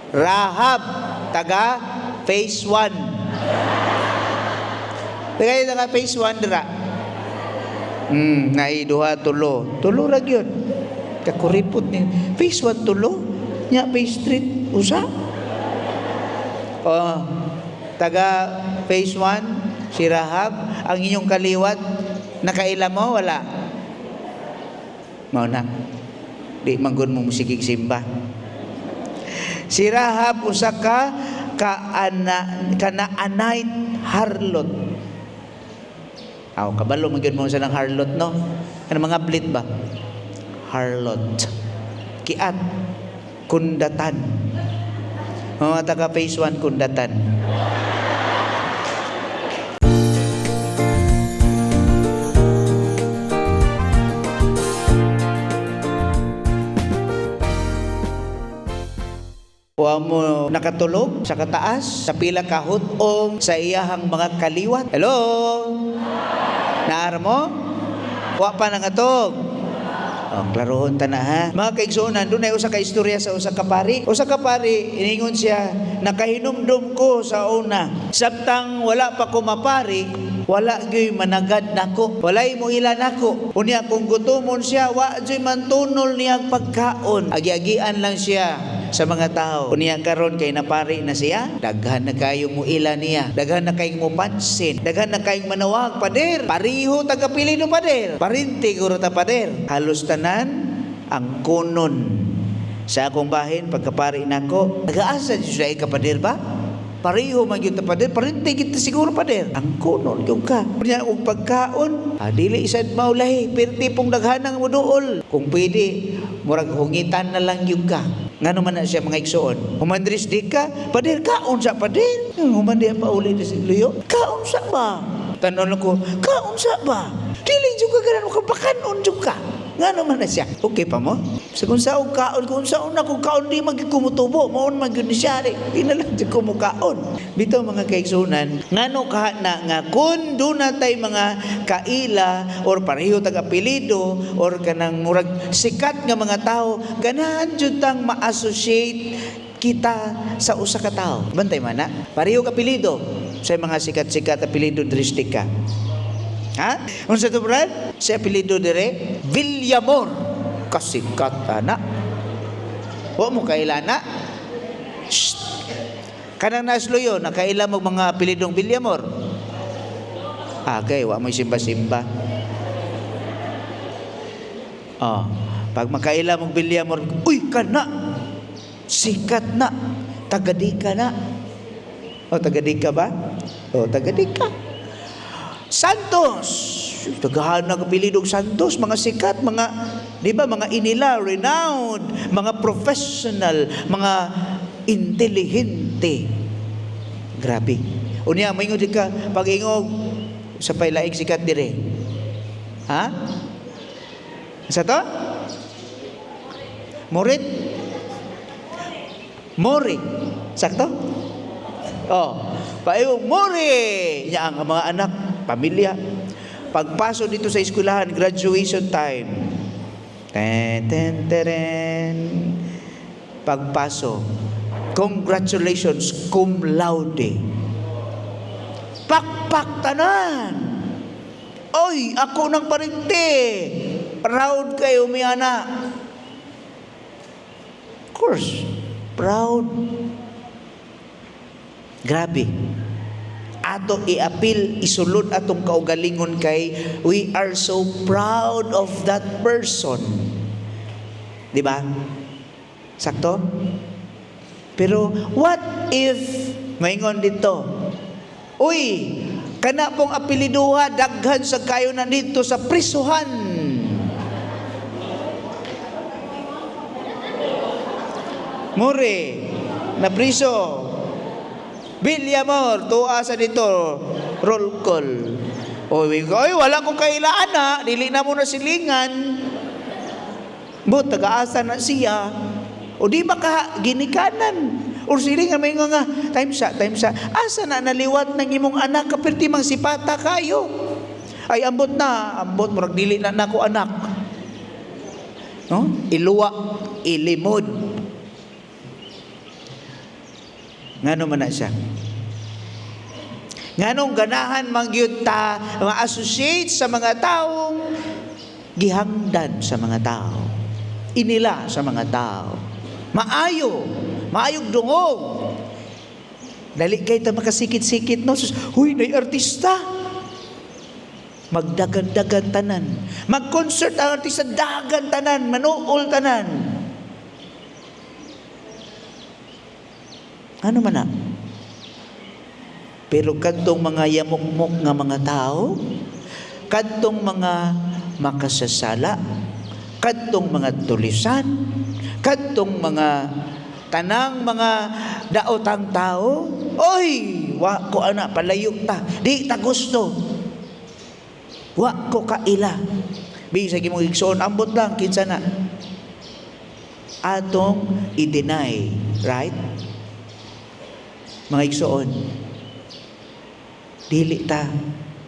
Rahab, taga phase 1. Taga phase 1 dira. Naiduha tulo. Tulo ra gyud. Kakuripot ni. Phase 1 tulo. Nya phase 3 usa. Oh, taga phase 1 si Rahab, ang inyong kaliwat nakaila mo wala. Mao na. Di manggod mo musigig simba. Si Rahab usa ka Kanaanite harlot. Aw kabalo man gyud mo sa nang harlot no. Ano mga blit ba? Harlot. Kiat kundatan. Mga taga phase 1 kundatan. Wa mo nakatulog sa kataas, sa pila ka hutong sa iyahang mga kaliwat. Hello? Naar mo? Wa pa nangatog. Oh, klarohon ta na ha. Mga kaigsuonan, doon ay usa ka istorya sa usa ka pari. Usa ka pari, iningon siya, nakahinumdum ko sa una. Sabtang wala pa ko mapari, wala gyoy managad nako. Walay mo ilan nako. Unya kung gutomon siya, wa gyoy mantunol niya pagkaon. Agi-agian lang siya sa mga tao. Unya karon kay napari na siya, daghan na kayong muila niya, daghan na kayong mupansin, daghan na kayong manawag pader. Pariho tagapilido pader. Parinti guro ta pader. Halos tanan ang kunon sa akong bahin pagkapari nako. Nagaasa siya ka pader ba? Pariho man gyud ta pader, parinti kita siguro pader. Ang kunon gyud ka. Unya og pagkaon, dili isad maulahi, perti pong daghanang muduol. Kung pwede, murag hungitan na lang gyud ka. Ngano man na siya mga igsoon. Humandris di ka, pader kaon sa pader. Humandi pa uli na si Luyo. Kaon sa ba? Tanon ko, kaon sa ba? Dili juga ganan ko pakanon juga. Ngano man na siya. Okay pa mo? Sa kung saan kaon, kung saan ako kaon, di magkikumutubo. Maon magyud ni siya rin. Di na lang di kumukaon. Bito mga kaigsunan, ngano ka na nga kung doon na tayo mga kaila or pareho tag-apelido or kanang murag sikat nga mga tao, ganahan dyan tang ma-associate kita sa usa ka tao. Bantay man na. Pareho kapilido sa mga sikat-sikat apelido dristika. Ha? Unsa to brad? Si apelido dire Villamor. Kasikat na. Wa mo kailana. Kanang nasloyo nakaila mo mga apelidong Villamor. Okay, wa mo simba-simba. Pag makaila mong Villamor, uy kana. Sikat na. Tagadika na. Tagadika ba? Tagadika. Santos, tagahan na kapilidong Santos, mga sikat, mga, di ba, mga inila, renowned, mga professional, mga intelihente. Grabe. Unya, maingod ka, pag-ingog, sa pailaing sikat dire. Ha? Sa to? Morit? Mori. Sakto? Paayong Mori! Niya ang mga anak, pamilya. Pagpasok dito sa eskwelahan, graduation time. Pagpasok, congratulations, cum laude. Pakpak tanan. Oy, ako nang parinti. Proud kayo, may anak. Of course, proud. Grabe. Ato i-apil, isulod atong kaugalingon kay we are so proud of that person. Di ba? Sakto? Pero what if maingon dito, uy, kana pong apeliduha daghan sa kayo na dito sa prisuhan. More na priso. Villamor, tuwa sa dito, roll call. Oy, wala ko kailaan na, dili na mo na silingan. But, taga-asa na siya. O di ba ka ginikanan? O silingan, may nga, time sa, asa na naliwat ng imong anak, kapirti mang sipata kayo. Ay, ambot, murag dili na nako anak. No? Iluwa, ilimod. Ngano man na siya? Nganong ganahan mangyud ta ma-associate sa mga taong gihangdan sa mga tao. Inila sa mga tao. Maayog dungog. Dali kay ta makasikit-sikit no. Huy, nay artista. Magdagan-dagan tanan. Mag-concert ang artista, dagan tanan, manuol tanan. Ano man na? Pero kadtong mga yamukmok nga mga tao, kadtong mga makasasala, kadtong mga tulisan, kadtong mga tanang mga daotang tao, oy, wa ko ana palayok ta, di ta gusto. Wa ko kaila. Bisag imong igsoon ambot lang kinsa na. Atong i-deny, right? Mga igsoon, dili ta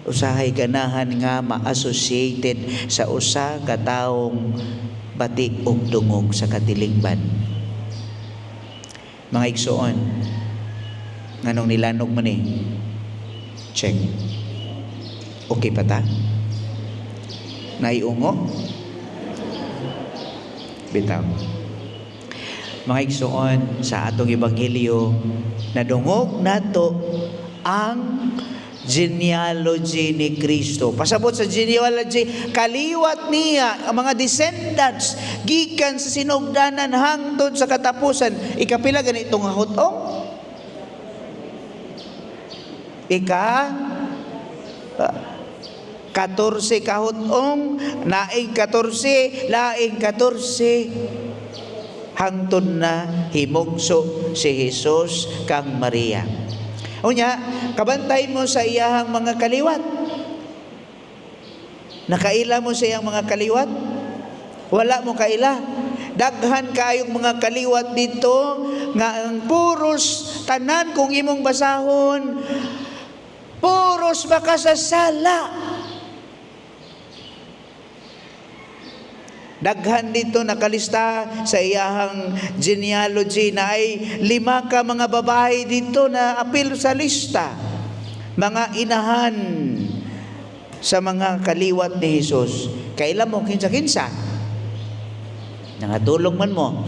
usahay ganahan nga ma-associated sa usa ka taong batik og dungog sa katilingban. Mga igsoon, nganong nilanog man eh. Check. Okay pa ta? Naiungo? Bitaw. Mga igsoon, sa atong ebanghelyo, nadungog nato ang genealogy ni Kristo. Pasabot sa genealogy, kaliwat niya ang mga descendants gikan sa sinugdanan hangtod sa katapusan. Ikapila ganitong hutong? Ika 14 kahutong, naing 14, laing 14, hangtod na himugso si Jesus kang Maria. Unya, kabantay mo sa iyahang mga kaliwat. Nakaila mo sa iyang mga kaliwat? Wala mo kaila. Daghan kayong mga kaliwat dito nga ang puros tanan kung imong basahon, puros makasasala. Daghan dito nakalista sa iyahang genealogy na ay 5 ka mga babae dito na apil sa lista. Mga inahan sa mga kaliwat ni Jesus. Kailan mo kinsa-kinsa? Nangatulog man mo.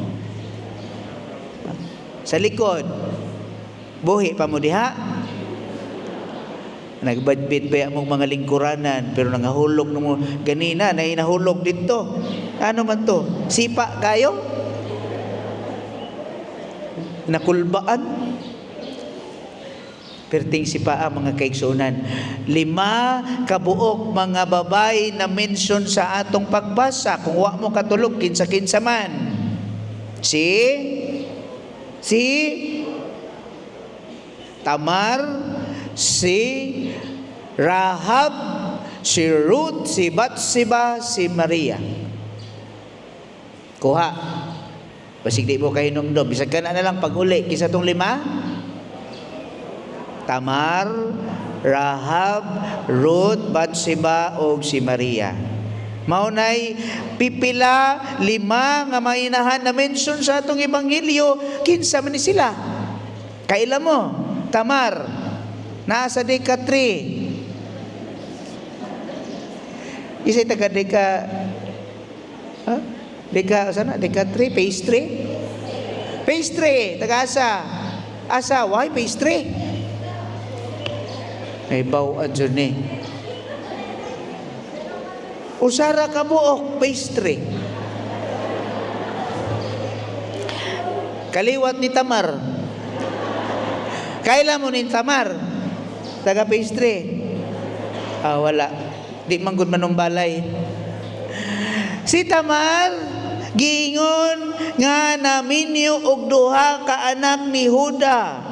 Sa likod. Buhi pa mo diha. Nagbadbit pa yung mga lingkuranan pero nangahulog mo ganina na inahulog dito. Ano man to? Sipa kayo? Nakulbaan? Perting sipa ang mga kaigsunan. 5 kabuok mga babae na mention sa atong pagbasa. Kung wa mo katulog, kinsa-kinsa man. Si Tamar, si Rahab, si Ruth, si Batseba, si Maria. Kuha. Basig di mo kahinomdom. Bisag ka na lang pag-uli. Kisa tong 5? Tamar, Rahab, Ruth, Batseba, o si Maria. Maunay, pipila 5 nga mainahan na mention sa atong ebanghelyo. Kinsa man ni sila? Kaila mo? Tamar, nasa deka 3. Isa'y taga deka, deka 3, pastry? Pastry, taga asa? Asa, why pastry? Ay, bawaan dyan eh. Usara ka buok, pastry. Kaliwat ni Tamar. Kaila mo ni Tamar? Taga pastry? Wala. Di manggod manumbalay. Si Tamar, giingon nga naminyo og 2 ka anak ni Huda.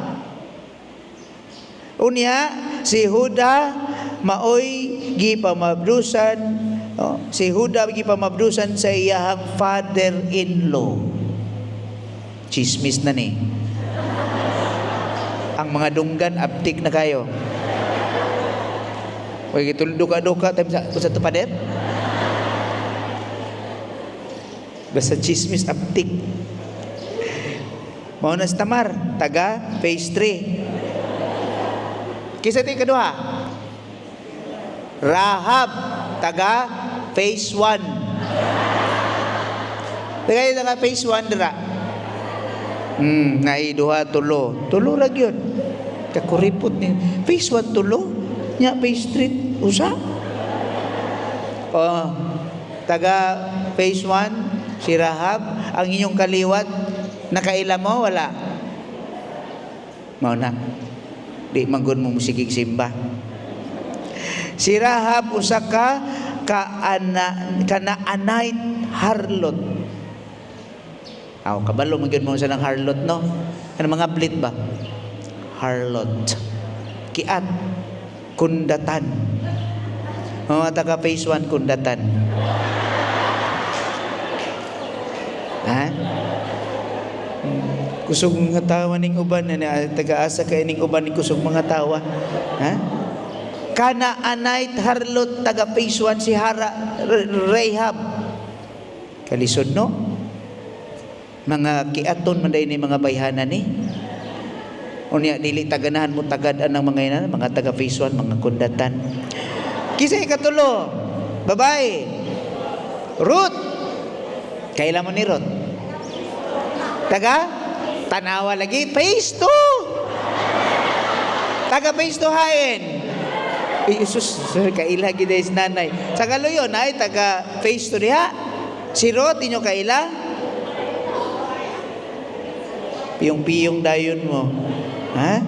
Unya, si Huda maoy gipamabdusan, si Huda gipamabdusan sa iyahang father-in-law. Chismis na ni. Ang mga dunggan aptik na kayo. Huwag ito duka-duka tayo sa tupadet. Basta chismis aptik. Mao na si Tamar, taga phase 3. Kisa ti kaduha? Rahab, taga phase 1. Taga phase 1 dira. Nai duha tulo. Tulo ra gyud. Kakuripot ni. Phase 1 tulo, nya phase 3 usa. Oh, taga phase 1 si Rahab, ang inyong kaliwat nakaila mo wala. Mao na. Di manggod mo musigig simba. Si Rahab usa ka kanaanay harlot. Aw kabalo magyud mo sa nang harlot no. Kan mga blit ba? Harlot. Kiat kundatan. Mga taga phase 1 kundatan. Ha? Kusog mga tawa ning uban na taga-asa kay ning uban ni kusog mga tawa. Ha? Kana anay harlot taga phase 1 si Rahab. Kalisod no? Mga kiaton man day ni mga bayhanan ni. Unya dili taganahan mo tagadan ng mga inan, mga taga phase 1, mga kundatan. Kisa ikatulo, babae. Ruth. Kailan mo ni Ruth? Taga Tanawa lagi phase 2. Taga phase 2 hain. Isus, kaila gid is nanay. Sa kaluyon ay taga phase 2 diha. Si Ruth inyo kaila? Piyong-piyong dayon mo. Ha?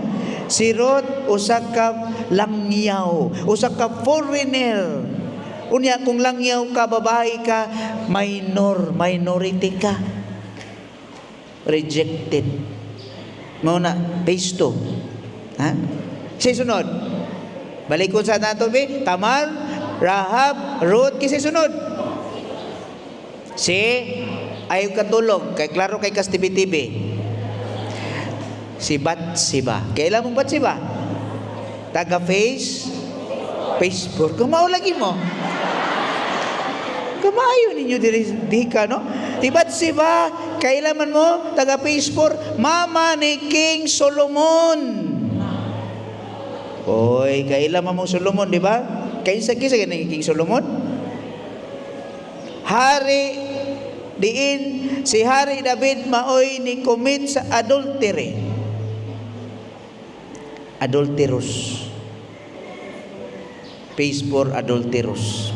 Si Ruth usa ka langyaw, usa ka foreigner. Unya kung langyaw ka, babae ka, minority ka. Rejected. Mao na phase 2. Ha? Sa sunod. Balikon sa nato be, Tamar, Rahab, Ruth, kisa sunod. Si ayaw katulog, kay klaro kay kastibi-tibi. Si Batsiba. Kailan mong Batsiba? Taga phase 4. Kumao lagi mo. Kamayo ninyo di ka, no? Si Batsiba, kailan man mo? Taga phase 4. Mama ni King Solomon. Oy, kailan man mo Solomon, di ba? Kaysa ni King Solomon? Hari diin, si Hari David maoy ni commit sa adultery. Adulterous. Phase 4 adulterous.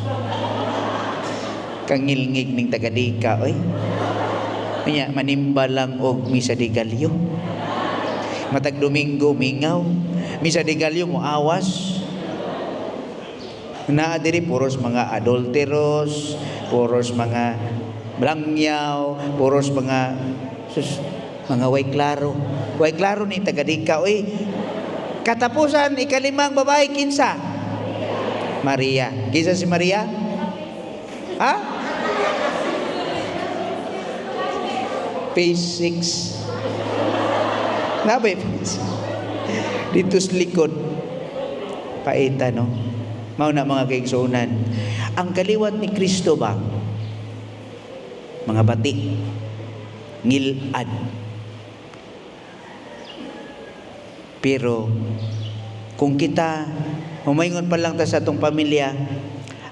Kangilngig ning tagadika oy. Nya manimba lang og misa de galyo. Matag Domingo mingaw, misa de galyo mo awas. Naa diri puros mga adulterous, puros mga langyaw, puros mga way klaro. Way klaro ni tagadika oy. Katapusan, ikalimang babae, kinsa? Maria. Kinsa si Maria? Ha? Phase 6. Nabay phase. Dito sa likod. Paita, no? Mao na mga kaigsunan. Ang kaliwat ni Kristo ba? Mga bati. Ngilad. Pero kung kita humaingon pa lang ta sa atong pamilya,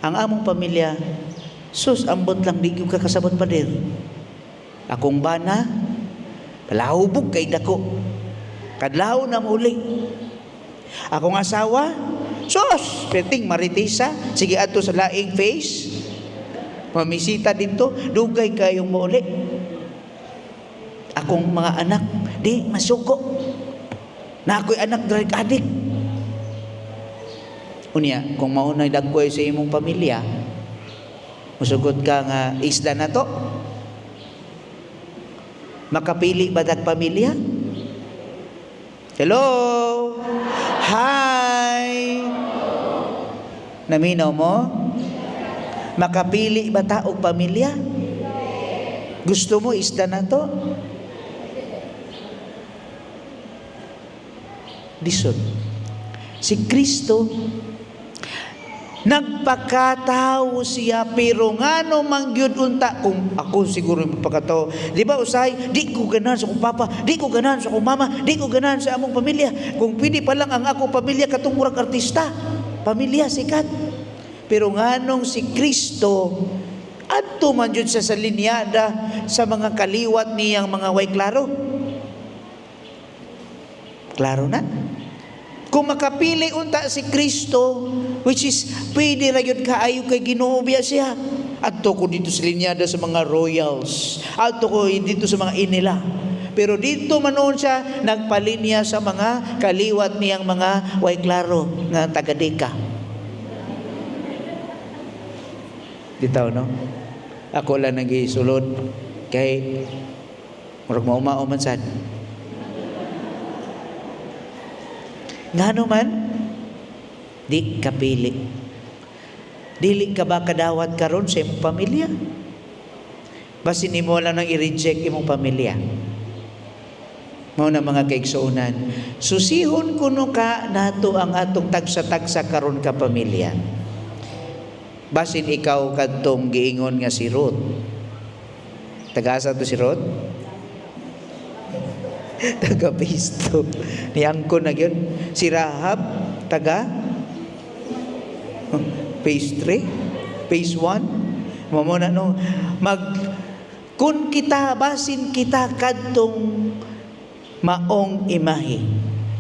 ang among pamilya, sus ambot lang di gyud kakasabot pa dir. Akong bana, palahubog kay dako. Kadlaw na muli. Akong asawa, sus, peting maritisa, sige ato sa laing face. Pamisita dito, dugay kayong muli. Akong mga anak, di masuko. Na ako'y anak drug addict. Unya, kung maunay dagkoy sa imong pamilya, musugod ka nga isda na to. Makapili ba dag pamilya? Hello? Hi! Naminaw mo? Makapili ba ta og pamilya? Gusto mo isda na to? Dison. Si Kristo Nagpakatao siya, pero ngano mangyud unta kung ako siguro magpakatao. Di ba usay, di ko ganahan sa akong papa, di ko ganahan sa akong mama, di ko ganahan sa among pamilya. Kung pwede pa lang ang ako pamilya katong murag artista, pamilya sikat. Pero nganong si Kristo adto man jud sa linyada sa mga kaliwat niyang mga way klaro. Klaro na. Kung makapili unta si Kristo, which is pwede ra gyud kaayo kay Ginoo biya siya. Adto ko dito sa linyada sa mga royals. Adto ko dito sa mga inila. Pero dito manon siya nagpalinya sa mga kaliwat niyang mga way klaro nga taga-Deka. Ditaw no? Ako lang nagisulod kay murag maumao man sad. Ngano man di kapili. Dili ka ba kadawat karon sa imong pamilya? Basin nimo lang nang i-reject imong pamilya. Mao na mga kaigsuonan. Susihon kuno ka nato ang atong tagsa-tagsa karon ka pamilya. Basin ikaw kadtong giingon nga si Ruth. Taga-asa to si Ruth? Taga Pisto. Niangkon na yun. Si Rahab, taga Phase 3, Phase 1. Mamuna no, kung kita, basin kita kadtong maong imahe.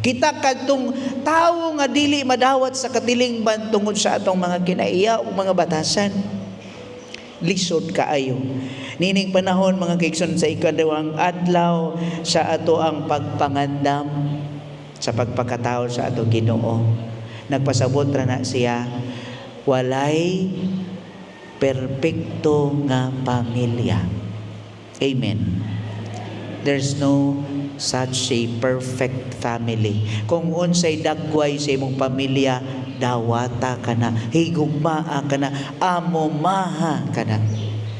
Kita kadtong tawo nga dili madawat sa katilingban tungod sa atong mga kinaiya o mga batasan. Lisod kaayo. Nining panahon mga kaigsoon sa ikadawang adlaw sa ato ang pagpangandam sa pagpakatao sa ato Ginoo. Nagpasabot ra na siya, walay perpekto nga pamilya. Amen. There's no such a perfect family. Kung unsay dagway sa imong pamilya, dawata ka na, higugmaa ka na, amomaha ka na.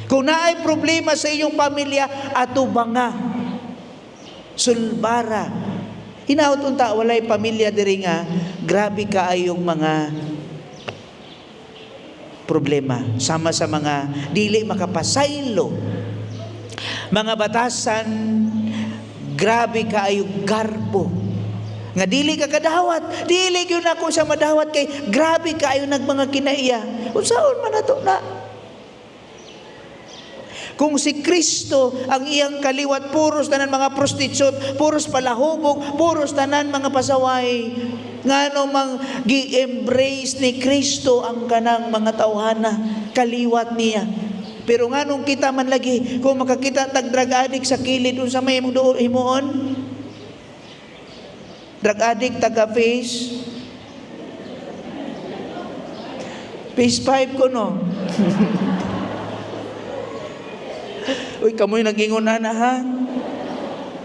Kung naay problema sa iyong pamilya, atubanga, sulbara. Hinaut unta walay pamilya diri nga grabe kaayong mga problema sama sa mga dili makapasaylo. Mga batasan grabe kaayong garbo. Nga dili ka kadawat, dili gyud ako sa madawat kay grabe kaayo nagmanga kinaiya. Unsaon man nato na? Kung si Kristo ang iyang kaliwat, puros tanan mga prostitute, puros palahubog, puros tanan mga pasaway, ngano mang gi-embrace ni Kristo ang kanang mga tawhana, kaliwat niya. Pero nganong kita man lagi, kung makakita tag drug addict sa kilid, unsa may imong doon himuon? Drug addict taga phase 5 ko no. Uy, kamoy nag-ingon na ha.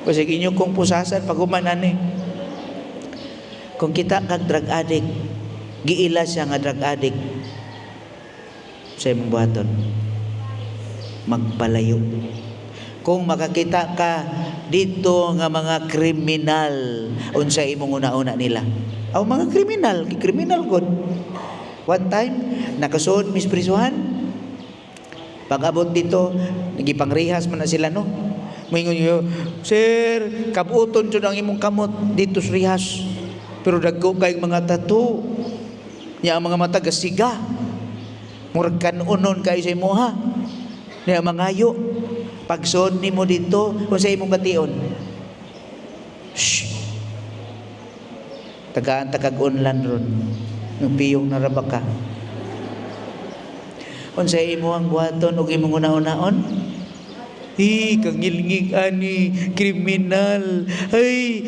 Kasi inyo kong pusasan pag umanan eh. Kung kita kag drug addict, giila siya nga drug addict sa imong buhaton, magpalayo. Kung makakita ka dito nga mga kriminal, unsa imong una-una nila? Aw mga kriminal god. One time nakasuod misprisuhan. Pag-abot dito, nagipangrehas man na sila, no? Moingon niyo, sir, kabuton jud ang imong kamot dito sa rehas. Pero dagko kay mga tattoo. Nya ang mga mata gasiga. Murag kanunon kay sa imo ha. Nya mangayo. Pagsuod nimo dito, unsa imong bation? Shh. Tagaan takag-unlan ron. Yung piyong narabaka. Unsa imo ang buhaton ug imong una-unaon? Kang ngilngig ani kriminal. Ay,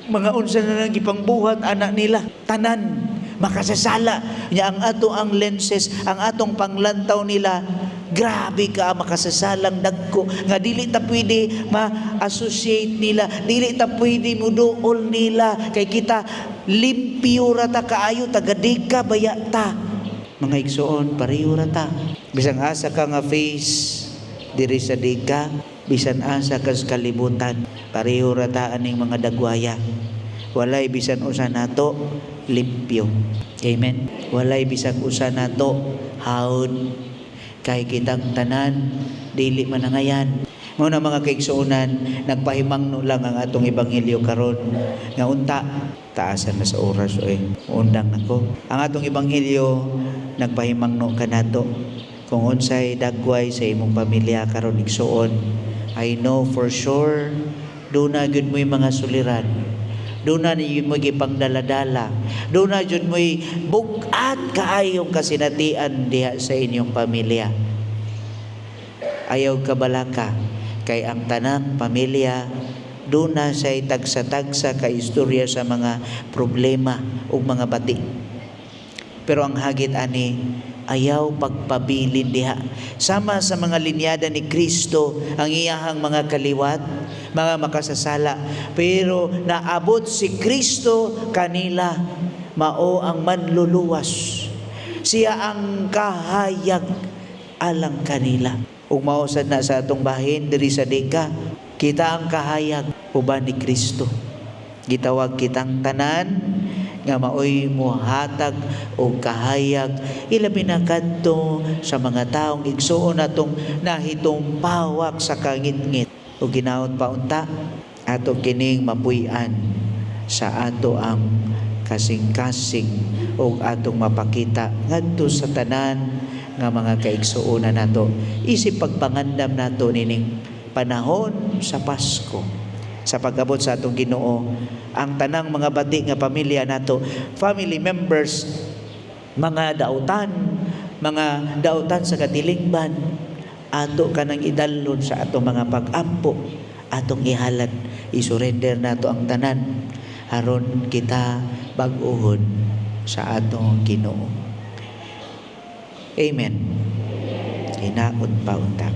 mga unsa na lang gipangbuhat anak nila. Tanan makasasala nya ang ato ang lenses, ang atong panglantaw nila. Grabe ka makasasalang dagko nga dili ta pwede ma-associate nila, dili ta pwede muduol nila kay kita limpyo ra ta kaayo taga-Deka baya ta. Mga igsoon, pareho ra ta. Bisan asa ka nga face diri sa Deka, bisan asa ka sa kalibutan, pareho ra ta aning mga dagwaya. walay bisan usa nato limpyo. Amen. Walay bisan usa nato haod, kay kitang tanan dili manangayan. Mao na mga kaigsuonan, nagpahimangno lang ang atong ebanghelyo karon nga unta taasan na sa oras undang nako. Ang atong ebanghelyo nagpahimangno kanato kung unsay dagway sa imong pamilya karon igsuon. I know for sure do na gyud mo'y mga suliran. Do na gyud mo'y gipangdaladala. Do na gyud mo'y bugat kaayong kasinatian diha sa inyong pamilya. Ayaw kabalaka kay ang tanang pamilya do na say tagsa-tagsa ka istorya sa mga problema ug mga bati. Pero ang hagit ani, ayaw pagpabilin diha. Sama sa mga linyada ni Kristo ang iyahang mga kaliwat, mga makasasala. Pero naabot si Kristo kanila, mao ang manluluwas. Siya ang kahayag alang kanila. Ug mao sad na sa atong bahin diri sa Deka, kita ang kahayag uban ni Kristo. Gitawag kitang tanan nga maoy muhatag og kahayag ilabi na kadto sa mga taong igsuon natong nahitumpawak sa kangit-ngit. Ug ginaot pa unta ato kining mapuy-an sa ato ang kasing-kasing ug atong mapakita ngadto sa tanan nga mga kaigsuonan nato. Isip pagpangandam nato nining panahon sa Pasko. Sa pag-abot sa atong Ginoo, ang tanang mga bati nga pamilya nato, family members, mga dautan sa katilingban, ato kanang idalon sa atong mga pag-ampo, atong ihalad, isurrender nato ang tanan aron kita bag-ohon sa atong Ginoo. Amen. Hinaot pa unta.